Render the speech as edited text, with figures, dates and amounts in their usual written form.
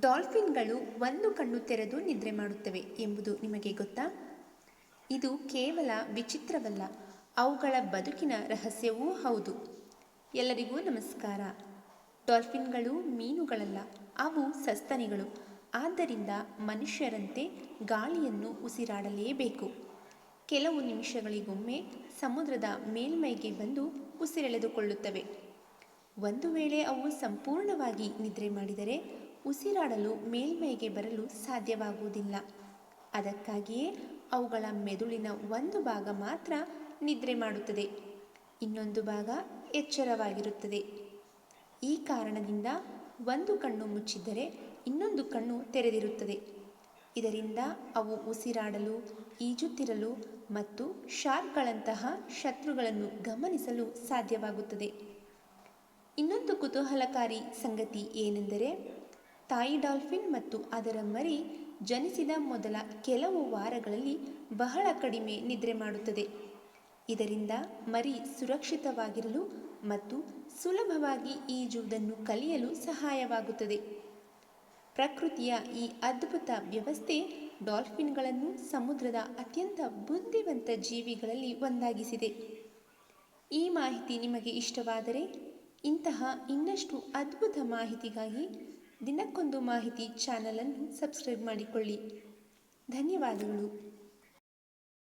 ಡಾಲ್ಫಿನ್ಗಳು ಒಂದು ಕಣ್ಣು ತೆರೆದು ನಿದ್ರೆ ಮಾಡುತ್ತವೆ ಎಂಬುದು ನಿಮಗೆ ಗೊತ್ತಾ? ಇದು ಕೇವಲ ವಿಚಿತ್ರವಲ್ಲ, ಅವುಗಳ ಬದುಕಿನ ರಹಸ್ಯವೂ ಹೌದು. ಎಲ್ಲರಿಗೂ ನಮಸ್ಕಾರ. ಡಾಲ್ಫಿನ್ಗಳು ಮೀನುಗಳಲ್ಲ, ಅವು ಸಸ್ತನಿಗಳು. ಆದ್ದರಿಂದ ಮನುಷ್ಯರಂತೆ ಗಾಳಿಯನ್ನು ಉಸಿರಾಡಲೇಬೇಕು. ಕೆಲವು ನಿಮಿಷಗಳಿಗೊಮ್ಮೆ ಸಮುದ್ರದ ಮೇಲ್ಮೈಗೆ ಬಂದು ಉಸಿರೆಳೆದುಕೊಳ್ಳುತ್ತವೆ. ಒಂದು ವೇಳೆ ಅವು ಸಂಪೂರ್ಣವಾಗಿ ನಿದ್ರೆ ಮಾಡಿದರೆ ಉಸಿರಾಡಲು ಮೇಲ್ಮೈಗೆ ಬರಲು ಸಾಧ್ಯವಾಗುವುದಿಲ್ಲ. ಅದಕ್ಕಾಗಿಯೇ ಅವುಗಳ ಮೆದುಳಿನ ಒಂದು ಭಾಗ ಮಾತ್ರ ನಿದ್ರೆ ಮಾಡುತ್ತದೆ, ಇನ್ನೊಂದು ಭಾಗ ಎಚ್ಚರವಾಗಿರುತ್ತದೆ. ಈ ಕಾರಣದಿಂದ ಒಂದು ಕಣ್ಣು ಮುಚ್ಚಿದ್ದರೆ ಇನ್ನೊಂದು ಕಣ್ಣು ತೆರೆದಿರುತ್ತದೆ. ಇದರಿಂದ ಅವು ಉಸಿರಾಡಲು, ಈಜುತ್ತಿರಲು ಮತ್ತು ಶಾರ್ಕ್ಗಳಂತಹ ಶತ್ರುಗಳನ್ನು ಗಮನಿಸಲು ಸಾಧ್ಯವಾಗುತ್ತದೆ. ಇನ್ನೊಂದು ಕುತೂಹಲಕಾರಿ ಸಂಗತಿ ಏನೆಂದರೆ, ತಾಯಿ ಡಾಲ್ಫಿನ್ ಮತ್ತು ಅದರ ಮರಿ ಜನಿಸಿದ ಮೊದಲ ಕೆಲವು ವಾರಗಳಲ್ಲಿ ಬಹಳ ಕಡಿಮೆ ನಿದ್ರೆ ಮಾಡುತ್ತದೆ. ಇದರಿಂದ ಮರಿ ಸುರಕ್ಷಿತವಾಗಿರಲು ಮತ್ತು ಸುಲಭವಾಗಿ ಈಜುವುದನ್ನು ಕಲಿಯಲು ಸಹಾಯವಾಗುತ್ತದೆ. ಪ್ರಕೃತಿಯ ಈ ಅದ್ಭುತ ವ್ಯವಸ್ಥೆ ಡಾಲ್ಫಿನ್ಗಳನ್ನು ಸಮುದ್ರದ ಅತ್ಯಂತ ಬುದ್ಧಿವಂತ ಜೀವಿಗಳಲ್ಲಿ ಒಂದಾಗಿಸಿದೆ. ಈ ಮಾಹಿತಿ ನಿಮಗೆ ಇಷ್ಟವಾದರೆ ಇಂತಹ ಇನ್ನಷ್ಟು ಅದ್ಭುತ ಮಾಹಿತಿಗಾಗಿ ದಿನಕ್ಕೊಂದು ಮಾಹಿತಿ ಚಾನಲನ್ನು ಸಬ್ಸ್ಕ್ರೈಬ್ ಮಾಡಿಕೊಳ್ಳಿ. ಧನ್ಯವಾದಗಳು.